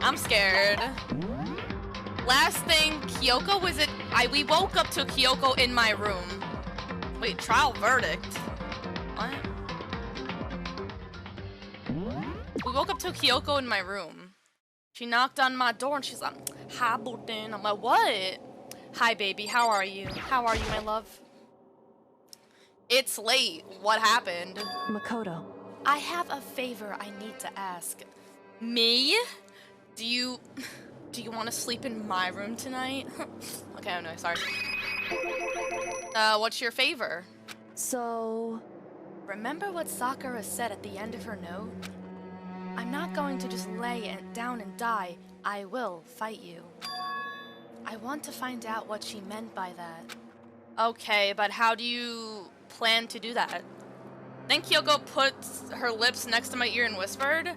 I'm scared. Last thing, Kyoko was it? We woke up to Kyoko in my room. Wait, trial verdict. What? We woke up to Kyoko in my room. She knocked on my door and she's like, "Hi, Buten." I'm like, "What?" "Hi, baby. How are you? How are you, my love?" It's late. What happened? Makoto. I have a favor I need to ask. Me? Do you want to sleep in my room tonight? Okay, no, sorry. What's your favor? So... Remember what Sakura said at the end of her note? I'm not going to just lay down and die. I will fight you. I want to find out what she meant by that. Okay, but how do you plan to do that? Then Kyoko puts her lips next to my ear and whispered,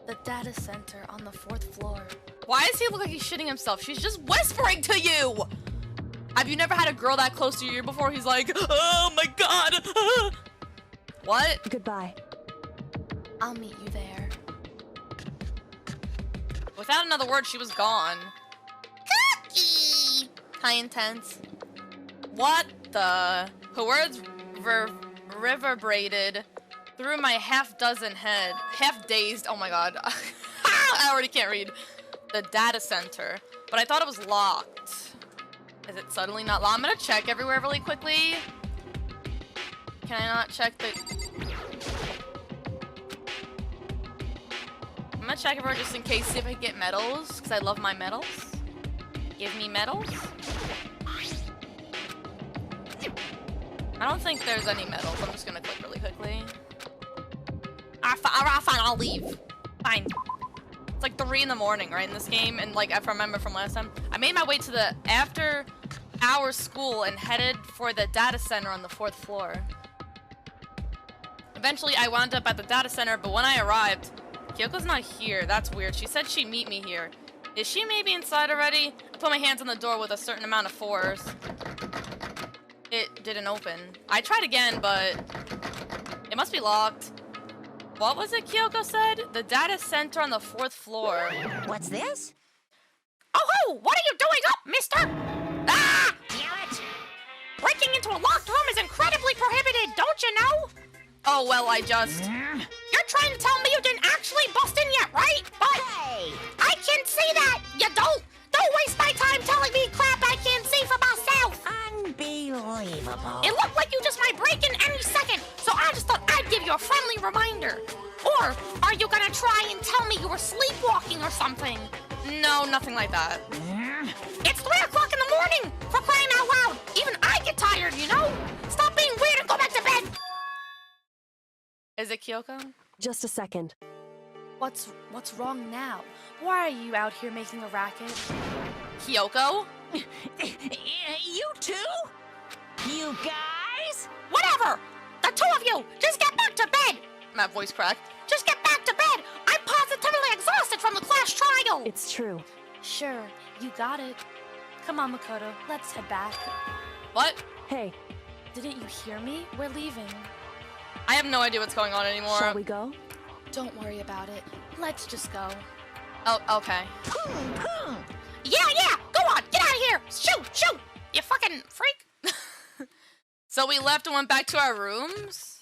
"The data center on the 4th floor." Why does he look like he's shitting himself? She's just whispering to you! Have you never had a girl that close to your ear before? He's like, "Oh my god!" What? Goodbye. I'll meet you there. Without another word, she was gone. Cookie! High intense. What the? Her words reverberated through my half-dozen head. Half-dazed. Oh my god. I already can't read. The data center. But I thought it was locked. Is it suddenly not locked? I'm gonna check everywhere really quickly. Can I not check the... I'm gonna check everywhere just in case, see if I can get medals, because I love my medals. Give me medals. I don't think there's any medals. I'm just gonna click really quickly. Alright, fine, I'll leave. Fine. It's like 3 in the morning, right, in this game, and like, if I remember from last time. I made my way to the after-hours school and headed for the data center on the 4th floor. Eventually, I wound up at the data center, but when I arrived, Kyoko's not here. That's weird. She said she'd meet me here. Is she maybe inside already? I put my hands on the door with a certain amount of force. It didn't open. I tried again, but it must be locked. What was it Kyoko said? The data center on the 4th floor. What's this? Oh, what are you doing up, mister? Ah! Damn it! Breaking into a locked room is incredibly prohibited, don't you know? Oh, well, I just... You're trying to tell me you didn't actually bust in yet, right? But... Hey! I can see that! You don't! Don't waste my time telling me crap I can't see for myself! Unbelievable. It looked like you just might break in any second, so I just thought I'd give you a friendly reminder. Or, are you gonna try and tell me you were sleepwalking or something? No, nothing like that. It's 3 o'clock in the morning! For crying out loud! Even I get tired, you know? Stop being weird and go back to bed! Is it Kyoko? Just a second. What's wrong now? Why are you out here making a racket? Kyoko? You too? You guys? Whatever! The 2 of you! Just get back to bed! My voice cracked. Just get back to bed! I'm positively exhausted from the class trial! It's true. Sure, you got it. Come on, Makoto, let's head back. What? Hey, Didn't you hear me? We're leaving. I have no idea what's going on anymore. shall we go? Don't worry about it. Let's just go. Oh, okay. Hmm. Yeah, go on, get out of here! Shoot, you fucking freak! So we left and went back to our rooms?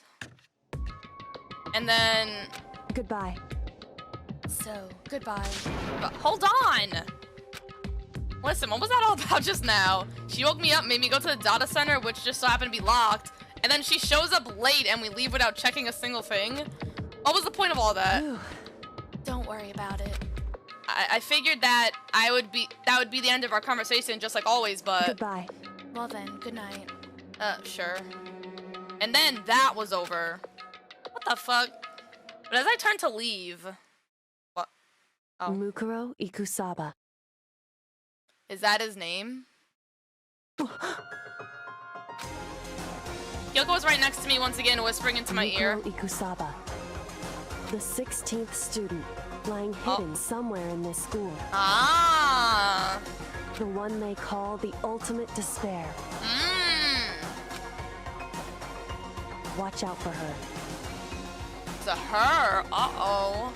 And then... Goodbye. So, goodbye. But hold on! Listen, what was that all about just now? She woke me up, made me go to the data center, which just so happened to be locked, and then she shows up late and we leave without checking a single thing? What was the point of all that? Don't worry about it. I figured that would be the end of our conversation, just like always, but... Goodbye. Well then, good night. Sure. And then that was over. What the fuck? But as I turned to leave... What? Oh. Mukuro Ikusaba. Is that his name? Kyoko was right next to me once again, whispering into my ear. Mukuro Ikusaba. The 16th student, lying hidden somewhere in this school. Ah! The one they call the ultimate despair. Watch out for her. to her. Uh-oh.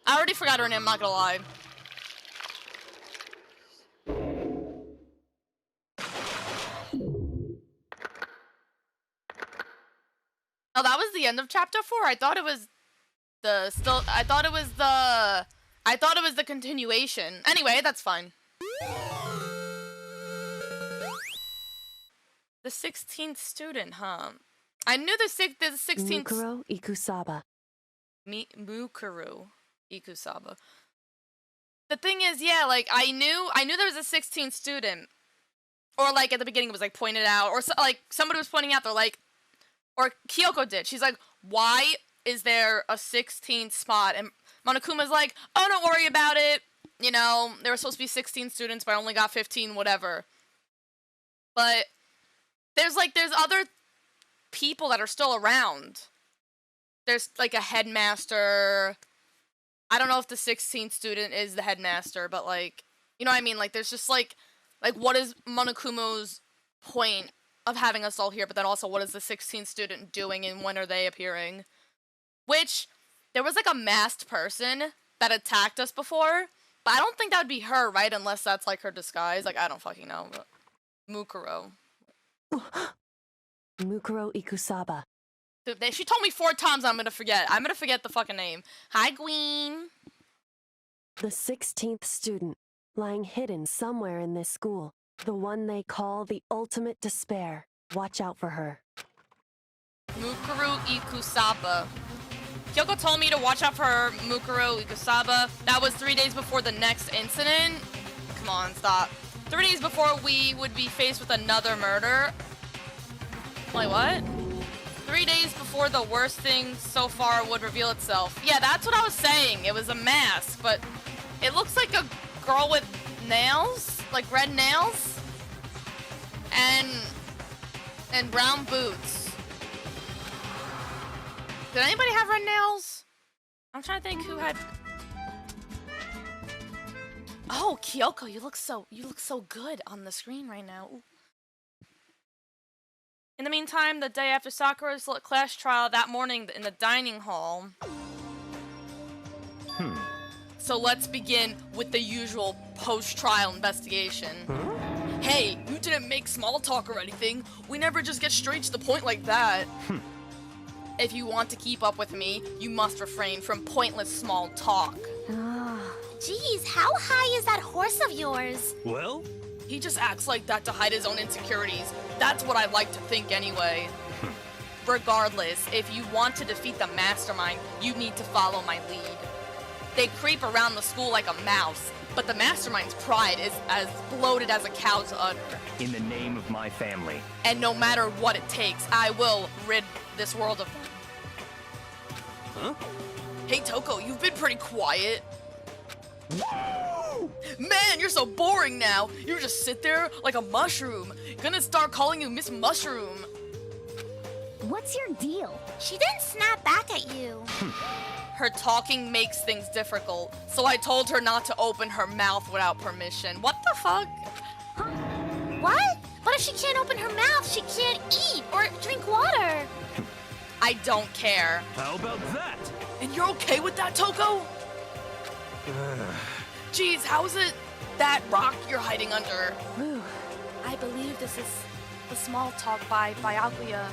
I already forgot her name, I'm not gonna lie. Oh, that was the end of chapter 4. I thought it was the continuation. Anyway, that's fine. The 16th student, huh? I knew the 16th. Mukuro Ikusaba. Mukuro Ikusaba. The thing is, yeah, like I knew there was a 16th student, or like at the beginning it was like pointed out, or so, like somebody was pointing out. They're like, or Kyoko did. She's like, why is there a 16th spot? And Monokuma's like, oh, don't worry about it. You know, there were supposed to be 16 students, but I only got 15. Whatever. But there's other people that are still around. There's like a headmaster. I don't know if the 16th student is the headmaster, but like, you know what I mean? Like, there's just like what is Monokuma's point of having us all here? But then also, what is the 16th student doing, and when are they appearing? Which, there was like a masked person that attacked us before, but I don't think that would be her, right? Unless that's like her disguise. Like, I don't fucking know. But Mukuro. Mukuro Ikusaba. She told me 4 times I'm gonna forget. I'm gonna forget the fucking name. Hi, Queen. The 16th student, lying hidden somewhere in this school. The one they call the ultimate despair. Watch out for her. Mukuro Ikusaba. Kyoko told me to watch out for Mukuro Ikusaba. That was 3 days before the next incident. Come on, stop. 3 days before we would be faced with another murder. Wait, what? 3 days before the worst thing so far would reveal itself. Yeah, that's what I was saying. It was a mask, but it looks like a girl with nails, like red nails, and brown boots. Did anybody have red nails? I'm trying to think who had. Oh, Kyoko, you look so good on the screen right now. Ooh. In the meantime, the day after Sakura's class trial that morning in the dining hall. So let's begin with the usual post-trial investigation. Hey, you didn't make small talk or anything. We never just get straight to the point like that. If you want to keep up with me, you must refrain from pointless small talk. Geez, how high is that horse of yours? Well? He just acts like that to hide his own insecurities. That's what I like to think anyway. Regardless, if you want to defeat the mastermind, you need to follow my lead. They creep around the school like a mouse, but the mastermind's pride is as bloated as a cow's udder. In the name of my family. And no matter what it takes, I will rid this world of them. Huh? Hey, Toko, you've been pretty quiet. Man, you're so boring now. You just sit there like a mushroom. Gonna start calling you Miss Mushroom. What's your deal? She didn't snap back at you. Her talking makes things difficult, so I told her not to open her mouth without permission. What the fuck? Huh? What? But if she can't open her mouth, she can't eat or drink water. I don't care. How about that? And you're okay with that, Toko? Geez, how is it that rock you're hiding under? I believe this is the small talk by Byakuya.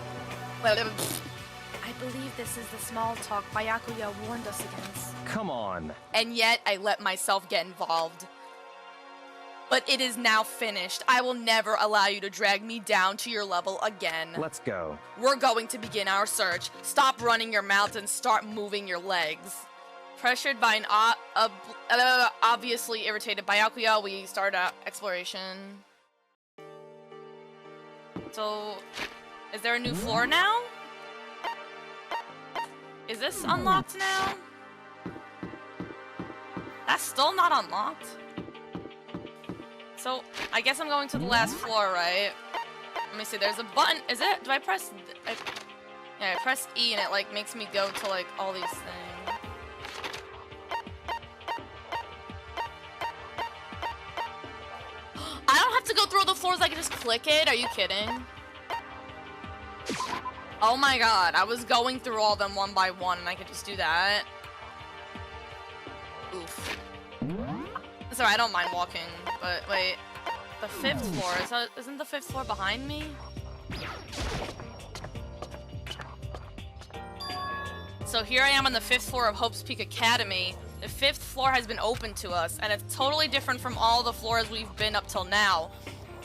I believe this is the small talk Byakuya warned us against. Come on. And yet, I let myself get involved. But it is now finished. I will never allow you to drag me down to your level again. Let's go. We're going to begin our search. Stop running your mouth and start moving your legs. Pressured by an obviously irritated Byakuya, we start our exploration. So, is there a new floor now? Is this unlocked now? That's still not unlocked. So, I guess I'm going to the last floor, right? Let me see, there's a button. Is it? Do I press... yeah, I press E and it, like, makes me go to, like, all these things. I don't have to go through the floors, I can just click it? Are you kidding? Oh my god, I was going through all them one by one and I could just do that. Oof. Sorry, I don't mind walking, but wait. The 5th floor, isn't the 5th floor behind me? So here I am on the 5th floor of Hope's Peak Academy. The 5th floor has been open to us, and it's totally different from all the floors we've been up till now.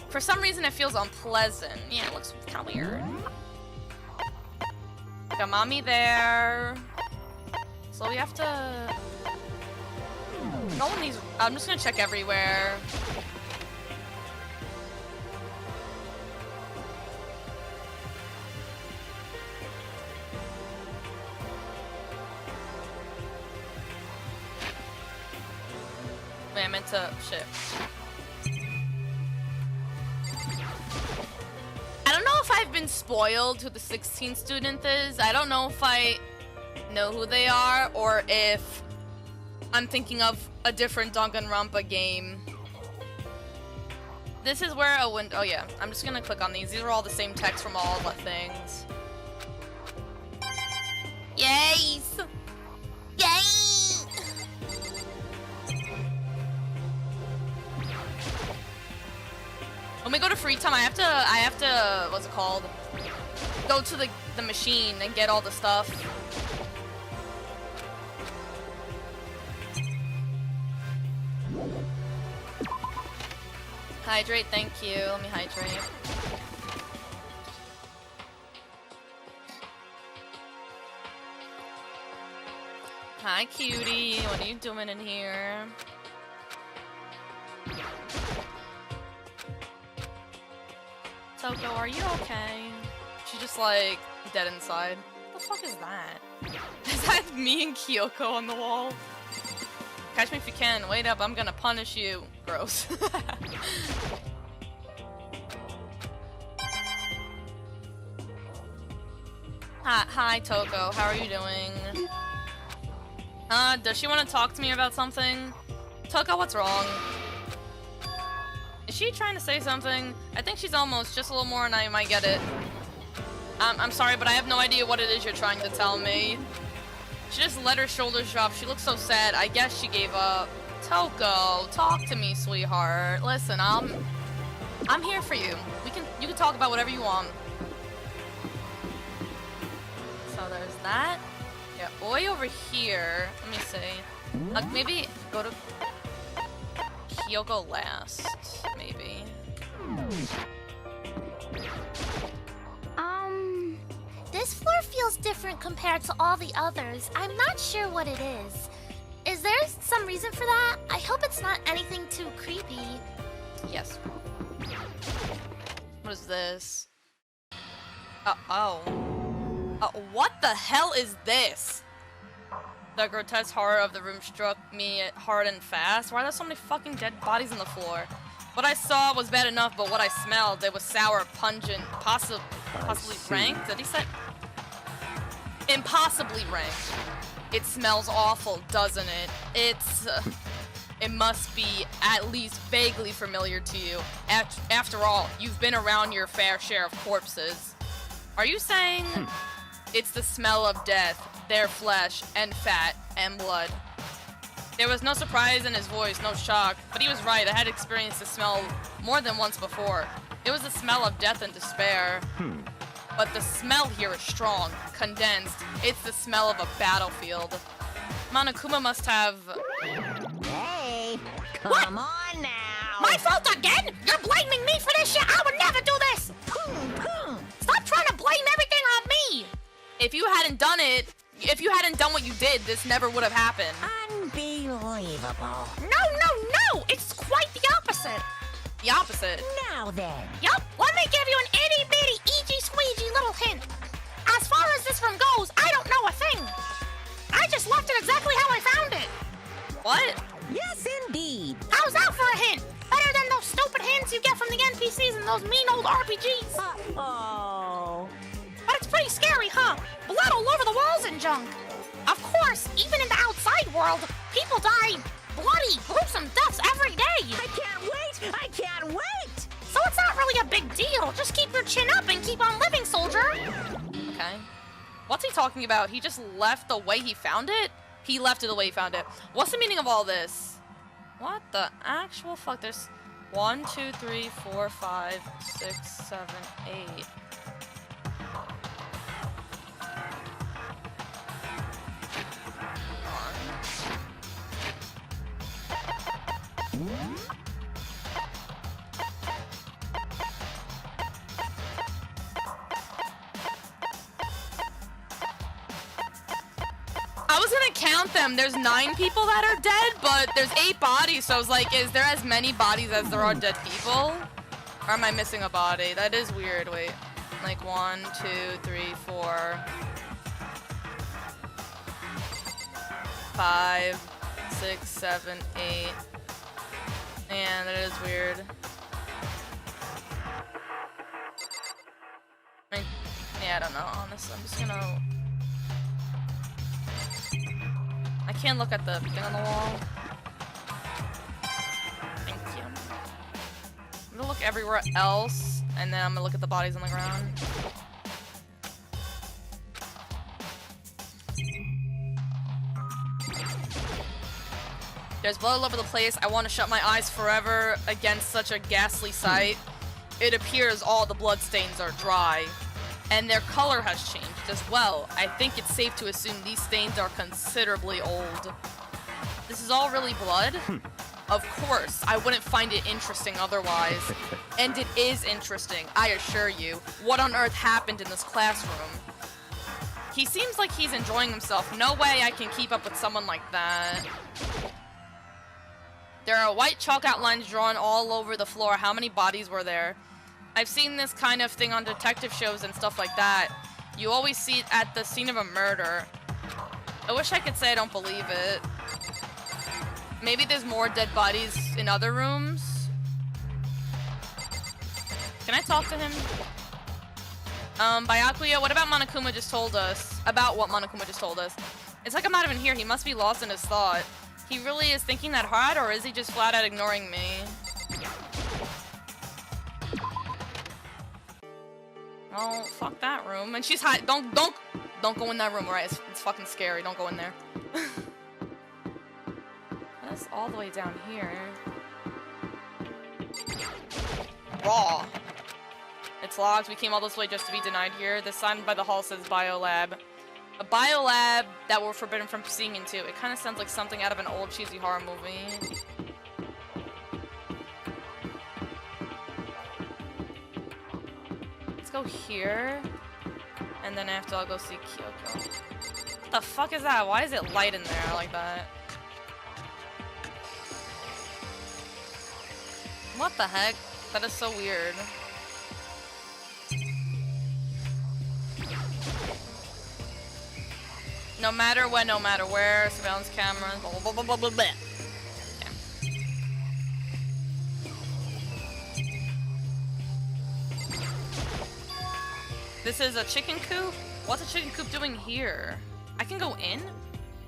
For some reason, it feels unpleasant. Yeah, it looks kind of weird. Got mommy there. So we have to... No one needs... I'm just gonna check everywhere. Wait, I meant to... Shit. I don't know if I've been spoiled who the 16th student is. I don't know if I know who they are or if I'm thinking of a different Danganronpa game. This is where a window... Oh yeah, I'm just gonna click on these. These are all the same text from all the things. Yes! Yay! When we go to free time, I have to, what's it called? Go to the machine and get all the stuff. Hydrate, thank you. Let me hydrate. Hi, cutie. What are you doing in here? Toko, are you okay? She's just like dead inside. What the fuck is that? Is that me and Kyoko on the wall? Catch me if you can. Wait up, I'm gonna punish you. Gross. Hi, Toko. How are you doing? Does she want to talk to me about something? Toko, what's wrong? Is she trying to say something? I think she's almost just a little more and I might get it. I'm sorry, but I have no idea what it is you're trying to tell me. She just let her shoulders drop. She looks so sad. I guess she gave up. Toko, talk to me, sweetheart. Listen, I'm here for you. You can talk about whatever you want. So there's that. Yeah, way over here. Let me see. Maybe go to Kyoko last, maybe. This floor feels different compared to all the others. I'm not sure what it is. Is there some reason for that? I hope it's not anything too creepy. Yes. What is this? Oh. What the hell is this? The grotesque horror of the room struck me hard and fast. Why are there so many fucking dead bodies on the floor? What I saw was bad enough, but what I smelled, it was sour, pungent, possibly rank? Did he say? Impossibly rank. It smells awful, doesn't it? It must be at least vaguely familiar to you. After all, you've been around your fair share of corpses. Are you saying it's the smell of death, their flesh, and fat, and blood? There was no surprise in his voice, no shock, but he was right. I had experienced the smell more than once before. It was the smell of death and despair. But the smell here is strong, condensed. It's the smell of a battlefield. Monokuma must have... Hey, come on now. My fault again? You're blaming me for this shit? I would never do this! Stop trying to blame everything on me! If you hadn't done what you did, this never would have happened. Unbelievable. No! It's quite the opposite. The opposite. Now then. Yup, let me give you an itty-bitty, eejy-squeegee little hint. As far as this room goes, I don't know a thing. I just left it exactly how I found it. What? Yes, indeed. How's that for a hint? Better than those stupid hints you get from the NPCs in those mean old RPGs. Uh-oh. But it's pretty scary, huh? Blood all over the walls and junk. Of course, even in the outside world, people die bloody, gruesome deaths every day. I can't wait. So it's not really a big deal. Just keep your chin up and keep on living, soldier. Okay. What's he talking about? He just left the way he found it? He left it the way he found it. What's the meaning of all this? What the actual fuck? There's 1, 2, 3, 4, 5, 6, 7, 8. I was gonna count them. There's 9 people that are dead, but there's 8 bodies, so I was like, is there as many bodies as there are dead people? Or am I missing a body? That is weird. Wait. Like 1, 2, 3, 4, 5, 6, 7, 8. Man, that is weird. Yeah, I don't know, honestly. I'm just gonna... I can't look at the thing on the wall. Thank you. I'm gonna look everywhere else, and then I'm gonna look at the bodies on the ground. There's blood all over the place. I want to shut my eyes forever against such a ghastly sight. It appears all the bloodstains are dry, and their color has changed as well. I think it's safe to assume these stains are considerably old. This is all really blood? Of course, I wouldn't find it interesting otherwise. And it is interesting, I assure you. What on earth happened in this classroom? He seems like he's enjoying himself. No way I can keep up with someone like that. There are white chalk outlines drawn all over the floor. How many bodies were there? I've seen this kind of thing on detective shows and stuff like that. You always see it at the scene of a murder. I wish I could say I don't believe it. Maybe there's more dead bodies in other rooms. Can I talk to him? Byakuya, what about Monokuma just told us? About what Monokuma just told us? It's like I'm not even here. He must be lost in his thought. He really is thinking that hard, or is he just flat out ignoring me? Oh, fuck that room. And she's hiding. Don't go in that room, alright? It's fucking scary. Don't go in there. That's all the way down here. Raw. It's locked. We came all this way just to be denied here. The sign by the hall says biolab. A biolab that we're forbidden from seeing into. It kind of sounds like something out of an old cheesy horror movie. Let's go here. And then after I'll go see Kyoko. What the fuck is that? Why is it light in there like that? What the heck? That is so weird. No matter when, no matter where, surveillance cameras, blah blah blah blah blah blah. Okay. This is a chicken coop? What's a chicken coop doing here? I can go in?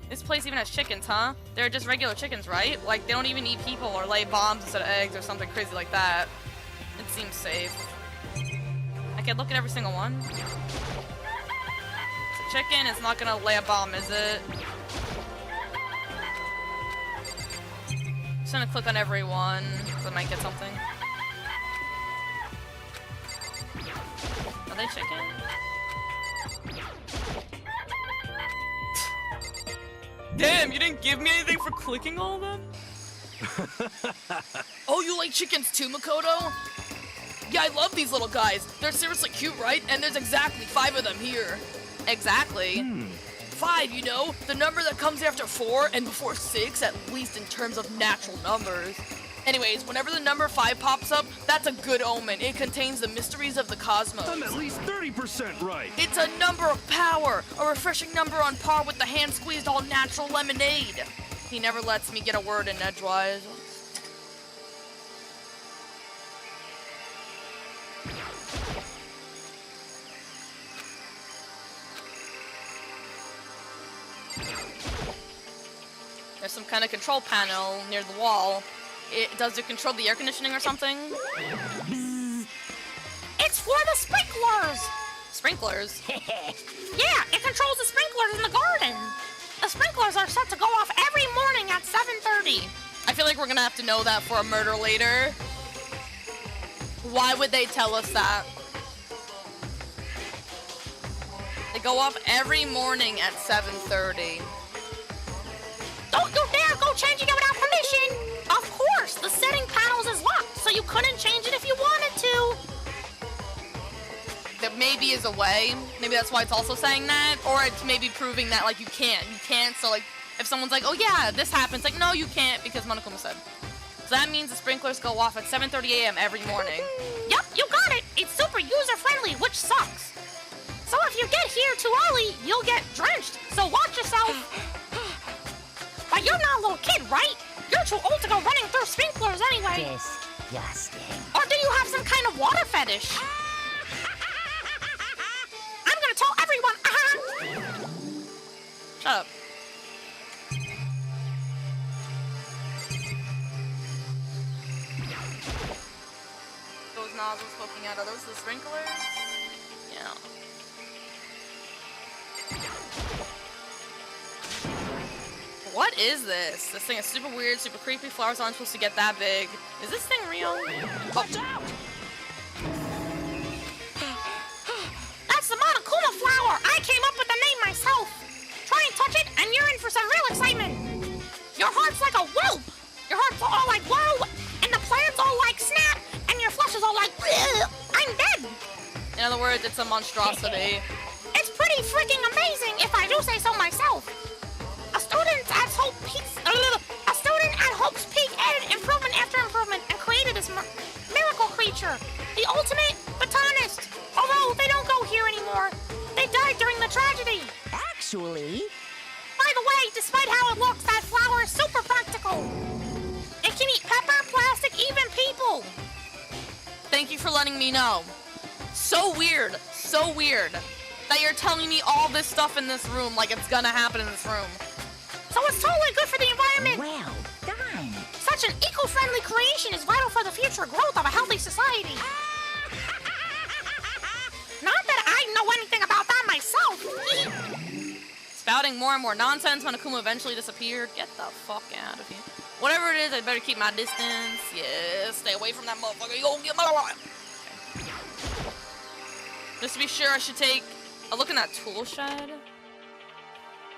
This place even has chickens, huh? They're just regular chickens, right? Like, they don't even eat people or lay bombs instead of eggs or something crazy like that. It seems safe. I can look at every single one. Chicken is not gonna lay a bomb, is it? Just gonna click on every one, so I might get something. Are they chicken? Damn, you didn't give me anything for clicking all of them? Oh, you like chickens too, Makoto? Yeah, I love these little guys. They're seriously cute, right? And there's exactly 5 of them here. Exactly. 5, you know? The number that comes after 4 and before 6, at least in terms of natural numbers. Anyways, whenever the number 5 pops up, that's a good omen. It contains the mysteries of the cosmos. I'm at least 30% right. It's a number of power, a refreshing number on par with the hand-squeezed all-natural lemonade. He never lets me get a word in edgewise. There's some kind of control panel near the wall. Does it control the air conditioning or something? It's for the sprinklers! Sprinklers? Yeah, it controls the sprinklers in the garden. The sprinklers are set to go off every morning at 7:30. I feel like we're gonna have to know that for a murder later. Why would they tell us that? They go off every morning at 7:30. Don't you dare go changing it without permission. Of course, the setting panels is locked, so you couldn't change it if you wanted to. There maybe is a way. Maybe that's why it's also saying that. Or it's maybe proving that, like, you can't. You can't, so, like, if someone's like, oh, yeah, this happens. Like, no, you can't, because Monokuma said. So that means the sprinklers go off at 7:30 a.m. every morning. Yup, you got it. It's super user-friendly, which sucks. So if you get here too early, you'll get drenched, so watch yourself. But you're not a little kid, right? You're too old to go running through sprinklers anyway. Disgusting. Or do you have some kind of water fetish? I'm gonna tell everyone. Shut up. Those nozzles poking out, are those the sprinklers? Yeah. What is this? This thing is super weird, super creepy. Flowers aren't supposed to get that big. Is this thing real? Watch out! That's the Monokuma flower! I came up with the name myself! Try and touch it, and you're in for some real excitement! Your heart's like a whoop! Your heart's all like whoa! And the plant's all like snap! And your flesh is all like bleh! I'm dead! In other words, it's a monstrosity. It's pretty freaking amazing, if I do say so myself! A student at Hope's Peak added improvement after improvement and created this miracle creature, the ultimate botanist. Although they don't go here anymore. They died during the tragedy. Actually, By the way, despite how it looks, that flower is super practical. It can eat pepper, plastic, even people. Thank you for letting me know. So weird that you're telling me all this stuff in this room like it's gonna happen in this room. So it's totally good for the environment. well done. Such an eco-friendly creation is vital for the future growth of a healthy society. Not that I know anything about that myself. Spouting more and more nonsense, Monokuma eventually disappeared. Get the fuck out of here. Whatever it is, I better keep my distance. Yeah, stay away from that motherfucker. You gonna get my... Okay. Just to be sure, I should take a look in that tool shed.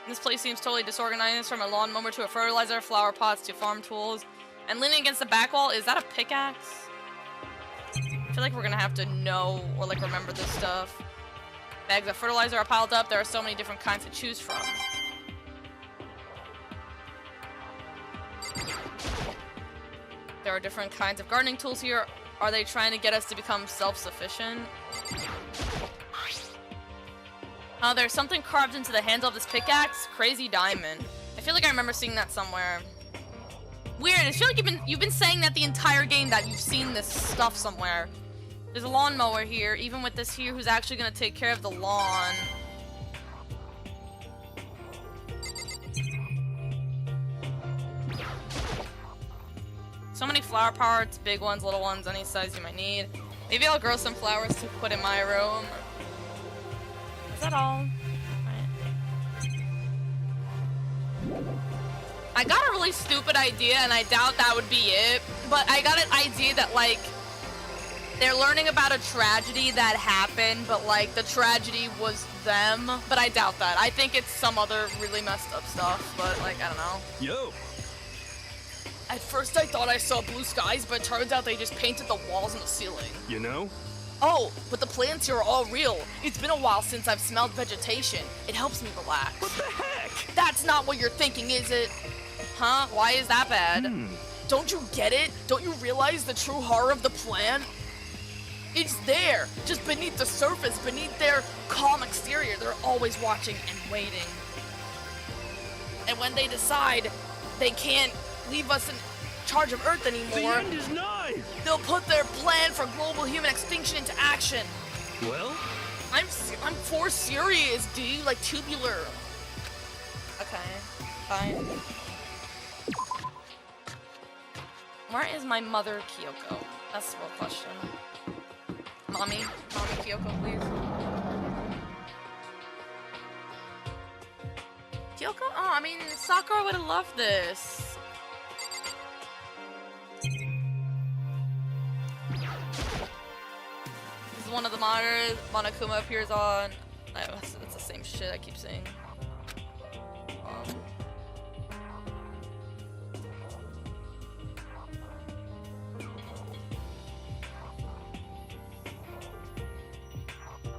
This place seems totally disorganized, from a lawnmower to a fertilizer, flower pots to farm tools. And leaning against the back wall, is that a pickaxe? I feel like we're gonna have to know or like remember this stuff. Bags of fertilizer are piled up. There are so many different kinds to choose from. There are different kinds of gardening tools here. Are they trying to get us to become self-sufficient? There's something carved into the handle of this pickaxe. Crazy diamond. I feel like I remember seeing that somewhere. Weird. I feel like you've been saying that the entire game, that you've seen this stuff somewhere. There's a lawnmower here, even with this here, who's actually gonna take care of the lawn. So many flower pots, big ones, little ones, any size you might need. Maybe I'll grow some flowers to put in my room. Is that all? Right. I got a really stupid idea, and I doubt that would be it. But I got an idea that, like, they're learning about a tragedy that happened, but, like, the tragedy was them. But I doubt that. I think it's some other really messed up stuff, but, like, I don't know. Yo. At first I thought I saw blue skies, but it turns out they just painted the walls and the ceiling. You know? Oh, but the plants here are all real. It's been a while since I've smelled vegetation. It helps me relax. What the heck? That's not what you're thinking, is it? Huh? Why is that bad? Don't you get it? Don't you realize the true horror of the plant? It's there, just beneath the surface, beneath their calm exterior. They're always watching and waiting. And when they decide they can't leave us in charge of Earth anymore, The end is nigh. they'll put their plan for global human extinction into action. Well, I'm for serious, dude. Like tubular. Okay, fine. Where is my mother, Kyoko? That's the real question. Mommy Kyoko, please. Kyoko? Oh, I mean, Sakura would have loved this. This is one of the monitors Monokuma appears on. It's the same shit I keep saying.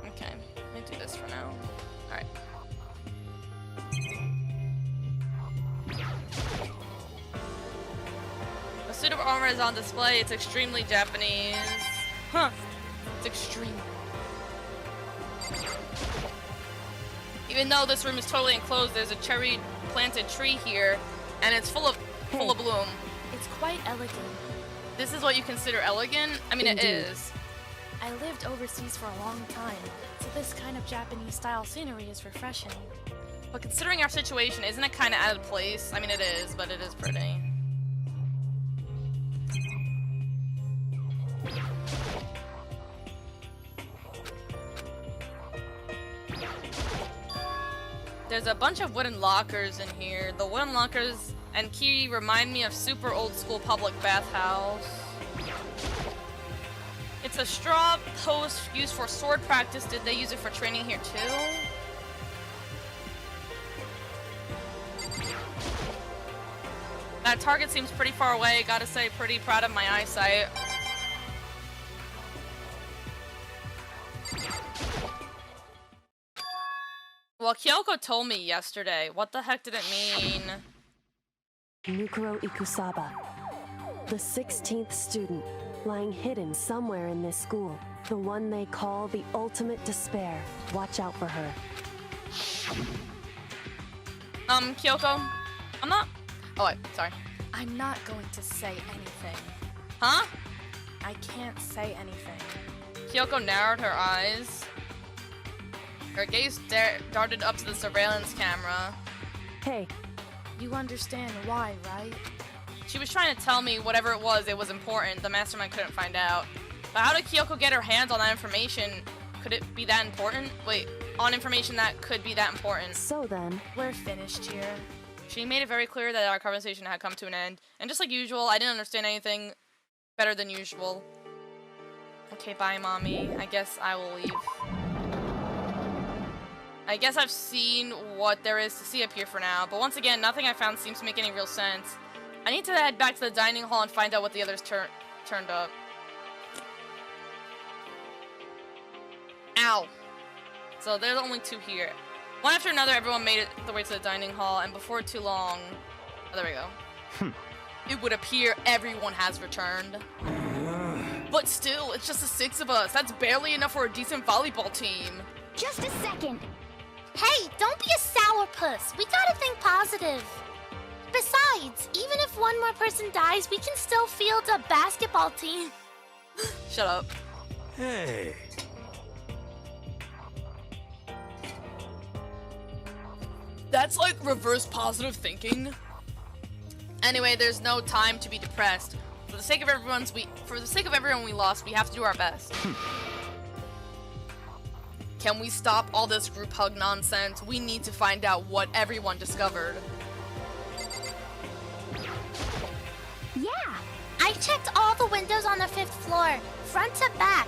Okay, let me do this for now. Alright. A suit of armor is on display. It's extremely Japanese. Huh. It's extreme. Even though this room is totally enclosed, there's a cherry planted tree here, and it's full of bloom. It's quite elegant. This is what you consider elegant? I mean, Indeed. it is. I lived overseas for a long time, so this kind of Japanese style scenery is refreshing. But considering our situation, isn't it kind of out of place? I mean, it is, but it is pretty. There's a bunch of wooden lockers in here. The wooden lockers and key remind me of super old school public bathhouse. It's a straw post used for sword practice. Did they use it for training here too? That target seems pretty far away. Gotta say, pretty proud of my eyesight. Well, Kyoko told me yesterday. What the heck did it mean? Nukuro Ikusaba, the 16th student, lying hidden somewhere in this school. The one they call the ultimate despair. Watch out for her. Kyoko? I'm not... Oh, wait, sorry. I'm not going to say anything. Huh? I can't say anything. Kyoko narrowed her eyes. Her gaze darted up to the surveillance camera. Hey, You understand why, right? She was trying to tell me whatever it was important. The mastermind couldn't find out. But how did Kyoko get her hands on that information? Could it be that important? Wait, on information that could be that important. so then, We're finished here. She made it very clear that our conversation had come to an end. And just like usual, I didn't understand anything better than usual. Okay, bye, Mommy. I guess I will leave. I guess I've seen what there is to see up here for now, but once again, nothing I found seems to make any real sense. I need to head back to the dining hall and find out what the others turned up. Ow. So there's only two here. One after another, everyone made it their way to the dining hall, and before too long... Oh, there we go. It would appear everyone has returned. But still, it's just the 6 of us. That's barely enough for a decent volleyball team. Just a second. Hey, don't be a sourpuss. We gotta think positive. Besides, even if one more person dies, we can still field a basketball team. Shut up. Hey. That's like reverse positive thinking. Anyway, there's no time to be depressed. For the sake of everyone we lost, we have to do our best. Can we stop all this group hug nonsense? We need to find out what everyone discovered. Yeah, I checked all the windows on the 5th floor, front to back.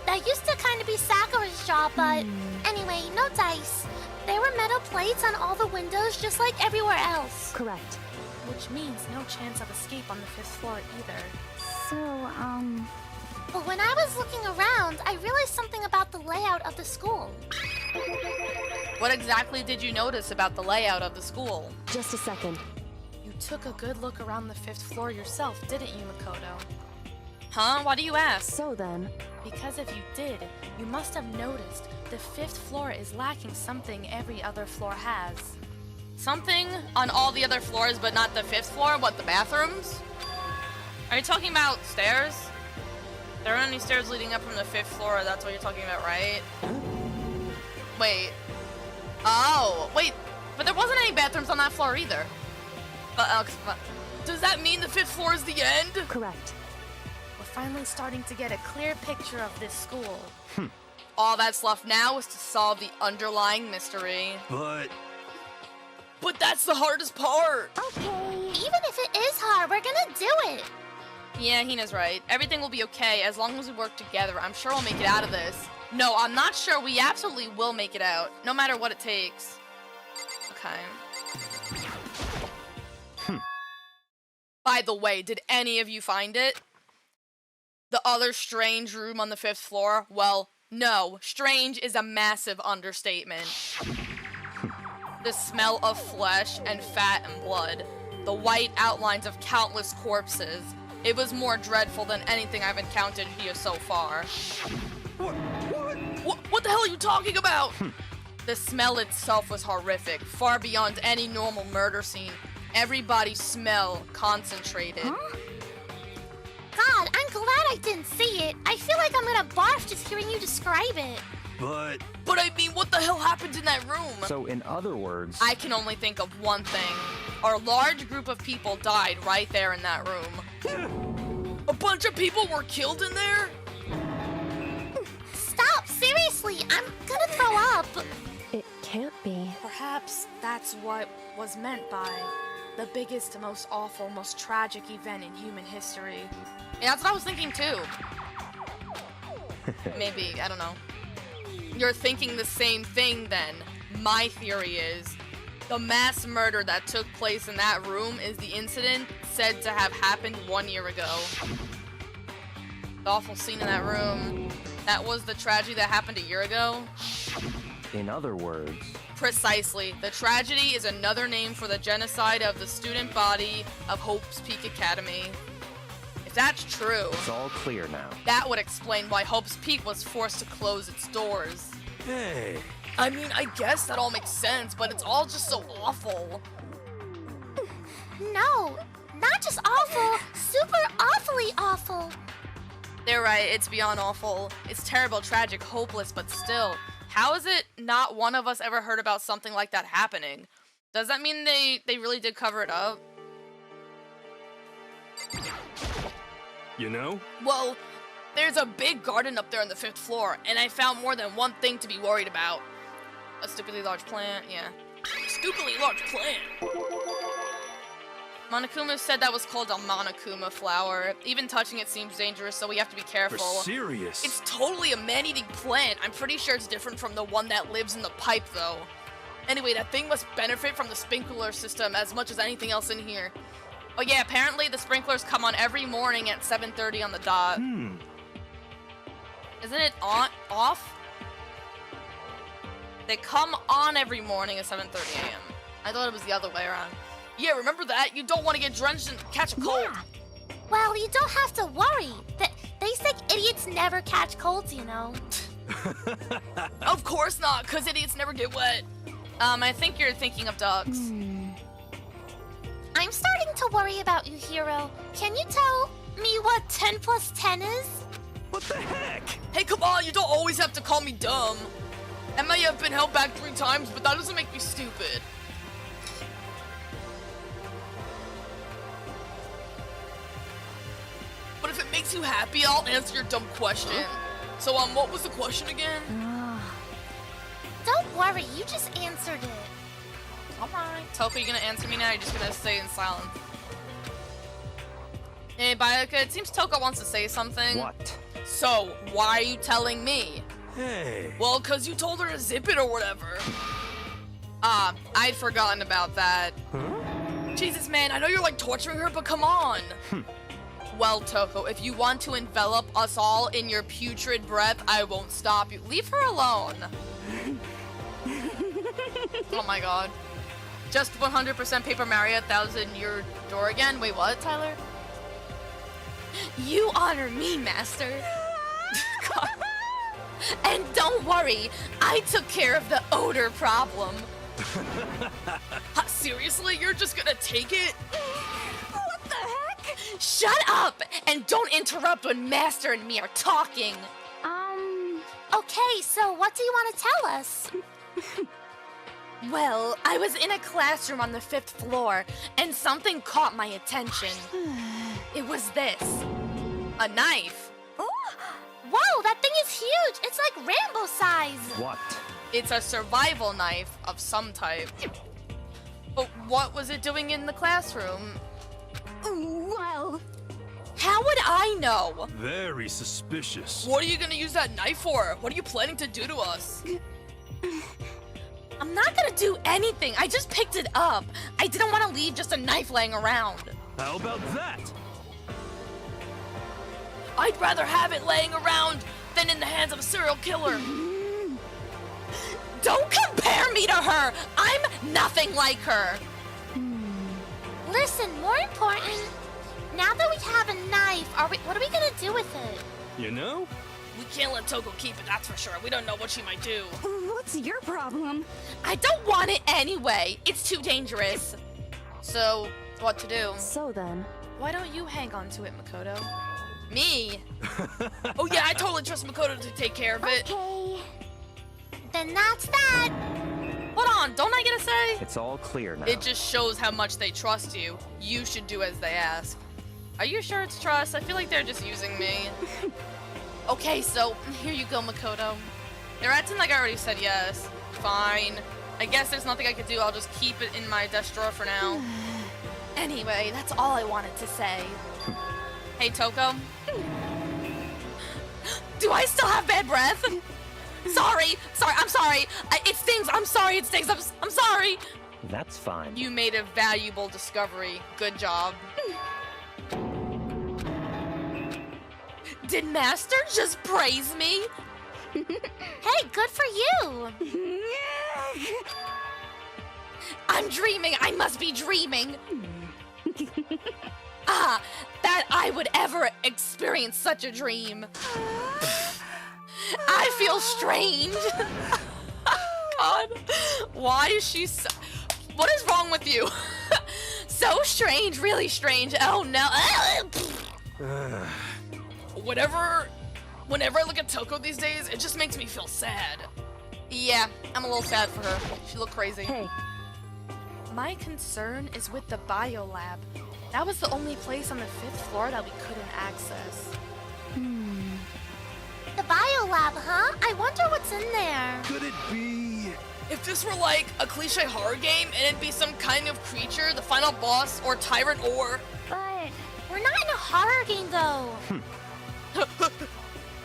That used to kind of be Sakura's job, but anyway, no dice. There were metal plates on all the windows, just like everywhere else. correct. Which means no chance of escape on the 5th floor either. So, But when I was looking around, I realized something about the layout of the school. What exactly did you notice about the layout of the school? Just a second. You took a good look around the 5th floor yourself, didn't you, Makoto? Huh? Why do you ask? So then, Because if you did, you must have noticed the 5th floor is lacking something every other floor has. Something on all the other floors, but not the 5th floor? What, the bathrooms? Are you talking about stairs? There aren't any stairs leading up from the 5th floor, that's what you're talking about, right? Wait. Oh, wait. But there wasn't any bathrooms on that floor either. Does that mean the 5th floor is the end? correct. We're finally starting to get a clear picture of this school. All that's left now is to solve the underlying mystery. But But that's the hardest part. Okay. Even if it is hard, we're gonna do it. Yeah, Hina's right. Everything will be okay as long as we work together. I'm sure we'll make it out of this. No, I'm not sure. We absolutely will make it out, no matter what it takes. Okay. By the way, did any of you find it? The other strange room on the 5th floor? Well, no. Strange is a massive understatement. The smell of flesh and fat and blood. The white outlines of countless corpses. It was more dreadful than anything I've encountered here so far. What the hell are you talking about? The smell itself was horrific, far beyond any normal murder scene. Everybody's smell concentrated. Huh? God, I'm glad I didn't see it. I feel like I'm gonna barf just hearing you describe it. But I mean, what the hell happened in that room? So, in other words... I can only think of one thing. Our large group of people died right there in that room. A bunch of people were killed in there? Stop, seriously, I'm gonna throw up. It can't be. Perhaps that's what was meant by the biggest, most awful, most tragic event in human history. Yeah, that's what I was thinking too. Maybe, I don't know. You're thinking the same thing then. My theory is the mass murder that took place in that room is the incident said to have happened 1 year ago. The awful scene in that room, that was the tragedy that happened a year ago? In other words... Precisely. The tragedy is another name for the genocide of the student body of Hope's Peak Academy. If that's true, It's all clear now. that would explain why Hope's Peak was forced to close its doors. hey, I mean, I guess that all makes sense, but it's all just so awful. No, not just awful, super awfully awful. They're right, it's beyond awful. It's terrible, tragic, hopeless, but still. How is it not one of us ever heard about something like that happening? Does that mean they really did cover it up? you know? Well, there's a big garden up there on the 5th floor, and I found more than one thing to be worried about. A stupidly large plant, yeah. Stupidly large plant! Monokuma said that was called a Monokuma flower. Even touching it seems dangerous, so we have to be For careful. serious? It's totally a man-eating plant. I'm pretty sure it's different from the one that lives in the pipe, though. Anyway, that thing must benefit from the sprinkler system as much as anything else in here. Oh yeah, apparently the sprinklers come on every morning at 7:30 on the dot. Isn't it on off? They come on every morning at 7:30 a.m. I thought it was the other way around. Yeah, remember that? You don't want to get drenched and catch a cold. Yeah. Well, you don't have to worry. They say idiots never catch colds, you know. Of course not, because idiots never get wet. I think you're thinking of ducks. I'm starting to worry about you, Hiro. Can you tell me what 10 plus 10 is? What the heck? Hey, come on, you don't always have to call me dumb. I may have been held back 3 times, but that doesn't make me stupid. But if it makes you happy, I'll answer your dumb question. So, what was the question again? Don't worry, you just answered it. Alright. Toko, you gonna answer me now, or you're just gonna stay in silence? Hey, Bioka, it seems Toko wants to say something. What? So, why are you telling me? Hey. Well, cause you told her to zip it or whatever. I'd forgotten about that. Jesus, man, I know you're like torturing her, but come on. Well, Toko, if you want to envelop us all in your putrid breath, I won't stop you. Leave her alone. Oh my god. Just 100% Paper Mario 1000 your door again? Wait, what, Tyler? You honor me, Master. God. And don't worry, I took care of the odor problem. Seriously? You're just gonna take it? What the heck? Shut up! And don't interrupt when Master and me are talking. Okay, so what do you want to tell us? Well, I was in a classroom on the 5th floor, and something caught my attention. It was this. A knife. Whoa, that thing is huge! It's like Rambo size! What? It's a survival knife of some type. But what was it doing in the classroom? Well, How would I know? Very suspicious. What are you gonna use that knife for? What are you planning to do to us? I'm not gonna do anything. I just picked it up. I didn't want to leave just a knife laying around. How about that? I'd rather have it laying around than in the hands of a serial killer. Don't compare me to her. I'm nothing like her. listen, more important, now that we have a knife, what are we gonna do with it? You know? We can't let Toko keep it, that's for sure. We don't know what she might do. What's your problem? I don't want it anyway. It's too dangerous. So, what to do? So then, Why don't you hang on to it, Makoto? Me? Oh yeah, I totally trust Makoto to take care of it. Okay. Then that's that. Hold on, don't I get a say? It's all clear now. It just shows how much they trust you. You should do as they ask. Are you sure it's trust? I feel like they're just using me. Okay, so here you go, Makoto. They're acting like I already said yes. Fine. I guess there's nothing I could do. I'll just keep it in my desk drawer for now. Anyway, that's all I wanted to say. Hey, Toko. Do I still have bad breath? I'm sorry. It stings. I'm sorry, it stings. I'm sorry. That's fine. You made a valuable discovery. Good job. Did Master just praise me? Hey, good for you. I'm dreaming. I must be dreaming. That I would ever experience such a dream. I feel strange. God, why is she so... What is wrong with you? So strange, really strange. Oh no. Whenever I look at Toko these days, it just makes me feel sad. Yeah, I'm a little sad for her. She looked crazy. hey, My concern is with the biolab. That was the only place on the 5th floor that we couldn't access. The biolab, huh? I wonder what's in there. Could it be? If this were like a cliche horror game and it'd be some kind of creature, the final boss, or tyrant, or... But we're not in a horror game, though.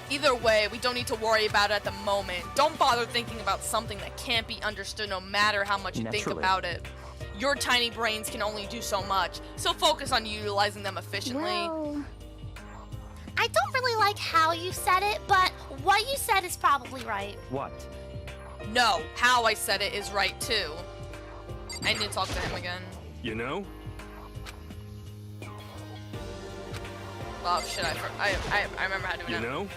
Either way, we don't need to worry about it at the moment. Don't bother thinking about something that can't be understood no matter how much you think Naturally. about it. Your tiny brains can only do so much, so focus on utilizing them efficiently. Well, I don't really like how you said it, but what you said is probably right. What? No, how I said it is right too. I need to talk to him again. You know? Oh shit, I remember how to do it You now. know?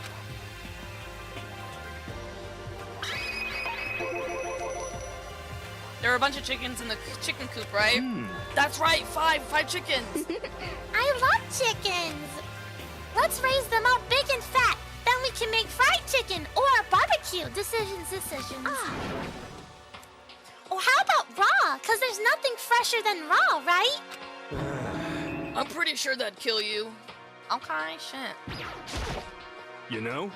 There are a bunch of chickens in the chicken coop, right? That's right, five chickens. I love chickens. Let's raise them up big and fat. Then we can make fried chicken or barbecue. Decisions. Or how about raw? Because there's nothing fresher than raw, right? I'm pretty sure that'd kill you. Okay, shit. You know?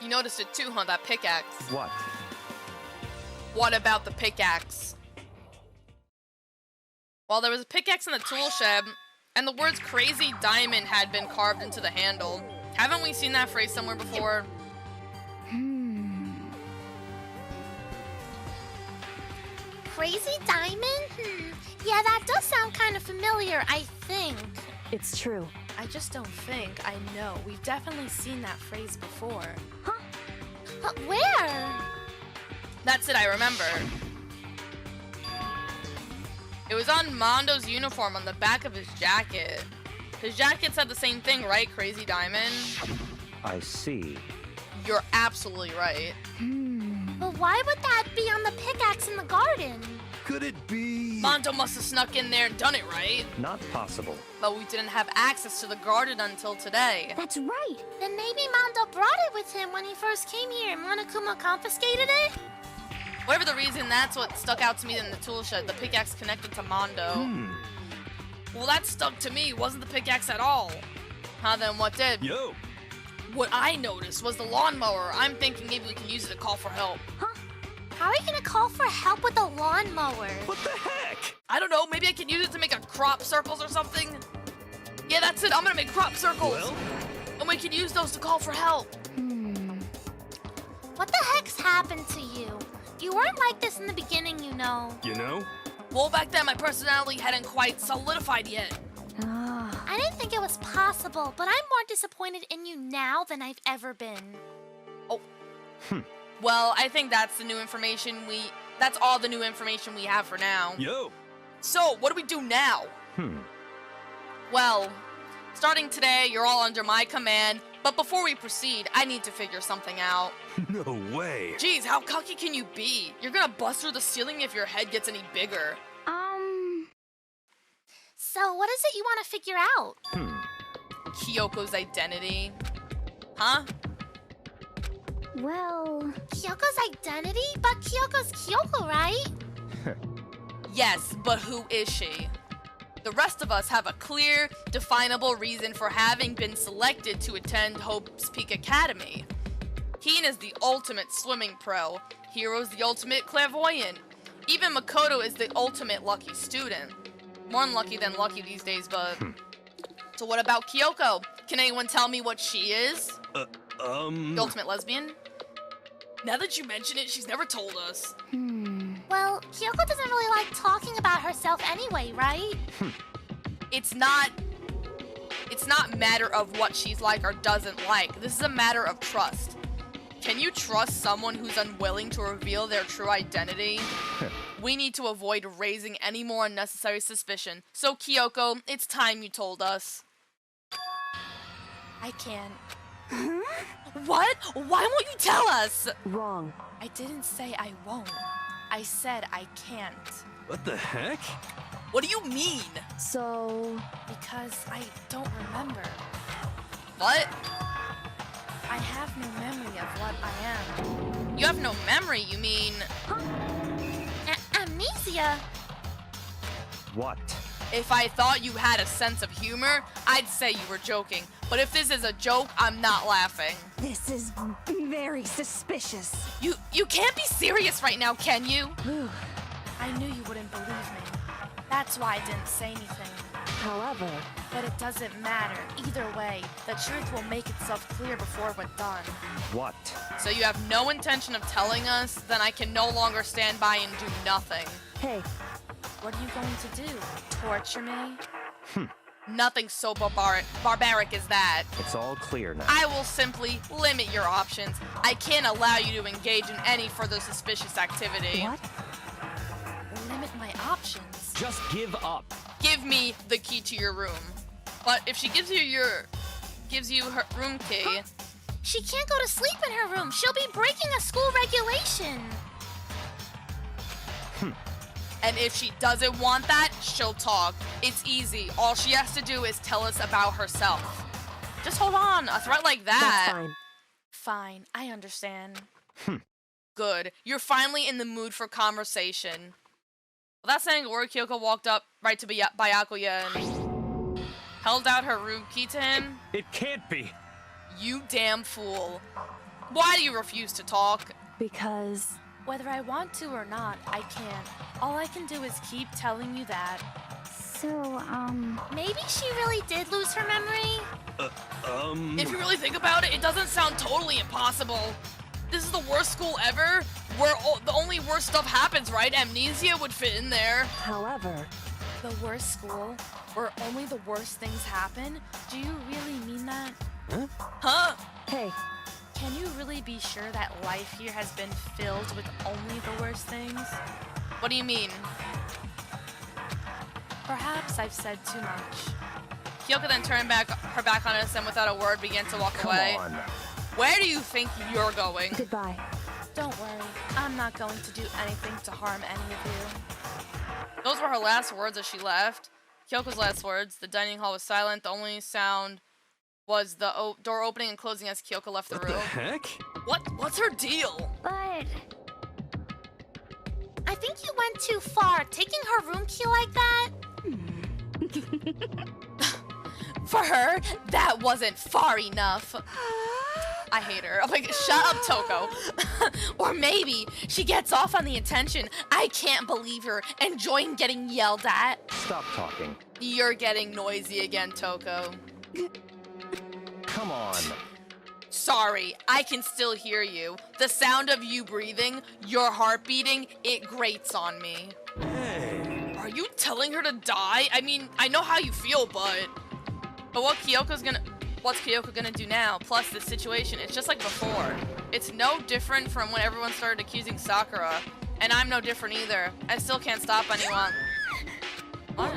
You noticed it too, huh? That pickaxe. What? What about the pickaxe? Well, there was a pickaxe in the tool shed, and the words crazy diamond had been carved into the handle. Haven't we seen that phrase somewhere before? Crazy diamond? Yeah, that does sound kind of familiar, I think. it's true. I just don't think I know. We've definitely seen that phrase before. But where? That's it, I remember. It was on Mondo's uniform on the back of his jacket. His jacket said the same thing, right? Crazy diamond? I see. You're absolutely right. But why would that be on the pickaxe in the garden? Could it be? Mondo must have snuck in there and done it, right? Not possible. But we didn't have access to the garden until today. That's right. Then maybe Mondo brought it with him when he first came here and Monokuma confiscated it? Whatever the reason, that's what stuck out to me in the tool shed. The pickaxe connected to Mondo. Well, that stuck to me. Wasn't the pickaxe at all. Huh, then what did? Yo! What I noticed was the lawnmower. I'm thinking maybe we can use it to call for help. Huh? How are you gonna call for help with a lawnmower? What the heck? I don't know, maybe I can use it to make a crop circles or something? Yeah, that's it, I'm gonna make crop circles. Well? And we can use those to call for help. What the heck's happened to you? You weren't like this in the beginning, you know. You know? Well, back then my personality hadn't quite solidified yet. I didn't think it was possible, but I'm more disappointed in you now than I've ever been. Well, I think that's the new information that's all the new information we have for now. Yo. So, what do we do now? Well, starting today, you're all under my command, but before we proceed, I need to figure something out. No way. Jeez, how cocky can you be? You're gonna bust through the ceiling if your head gets any bigger. So what is it you want to figure out? Kyoko's identity. Huh? Well, Kyoko's identity? But Kyoko's Kyoko, right? Yes, but who is she? The rest of us have a clear, definable reason for having been selected to attend Hope's Peak Academy. Keen is the ultimate swimming pro. Hiro's the ultimate clairvoyant. Even Makoto is the ultimate lucky student. More unlucky than lucky these days, but... So what about Kyoko? Can anyone tell me what she is? The ultimate lesbian? Now that you mention it, she's never told us. Well, Kyoko doesn't really like talking about herself anyway, right? It's not matter of what she's like or doesn't like. This is a matter of trust. Can you trust someone who's unwilling to reveal their true identity? We need to avoid raising any more unnecessary suspicion. So Kyoko, it's time you told us. I can't. What? Why won't you tell us? Wrong. I didn't say I won't. I said I can't. What the heck? What do you mean? So, Because I don't remember. What? I have no memory of what I am. You have no memory, you mean... Amnesia? What? If I thought you had a sense of humor, I'd say you were joking. But if this is a joke, I'm not laughing. this is very suspicious. You can't be serious right now, can you? I knew you wouldn't believe me. That's why I didn't say anything. however, But it doesn't matter. Either way, the truth will make itself clear before we're done. What? So you have no intention of telling us? Then I can no longer stand by and do nothing. hey, What are you going to do? Torture me? Nothing so barbaric as that. It's all clear now. I will simply limit your options. I can't allow you to engage in any further suspicious activity. what? Limit my options. Just give up. Give me the key to your room. But if she gives you her room key, She can't go to sleep in her room. She'll be breaking a school regulation. and if she doesn't want that, she'll talk. It's easy. All she has to do is tell us about herself. Just hold on. A threat like that. That's fine. Fine, I understand. Good. You're finally in the mood for conversation. Without saying a word, Kyoko walked up right to Byakuya and held out her room key to him. It can't be. You damn fool. Why do you refuse to talk? Because, Whether I want to or not, I can't. All I can do is keep telling you that. So, Maybe she really did lose her memory. If you really think about it, it doesn't sound totally impossible. This is the worst school ever, where the only worst stuff happens, right? Amnesia would fit in there. however, The worst school, where only the worst things happen? Do you really mean that? Huh? hey, Can you really be sure that life here has been filled with only the worst things? What do you mean? Perhaps I've said too much. Kyoko then turned her back on us and without a word began to walk Come away. on. Where do you think you're going? goodbye. Don't worry, I'm not going to do anything to harm any of you. Those were her last words as she left. Kyoko's last words. The dining hall was silent. The only sound was the door opening and closing as Kyoko left the What room. the heck? What's her deal? but I think you went too far, taking her room key like that. For her, that wasn't far enough. I hate her. I'm like, shut up, Toko. Or maybe she gets off on the attention. I can't believe her enjoying getting yelled at. Stop talking. You're getting noisy again, Toko. Come on. Sorry, I can still hear you. The sound of you breathing, your heart beating, it grates on me. Hey. Are you telling her to die? I mean, I know how you feel, but what's Kyoko gonna do now? Plus this situation, it's just like before. It's no different from when everyone started accusing Sakura. And I'm no different either. I still can't stop anyone. What?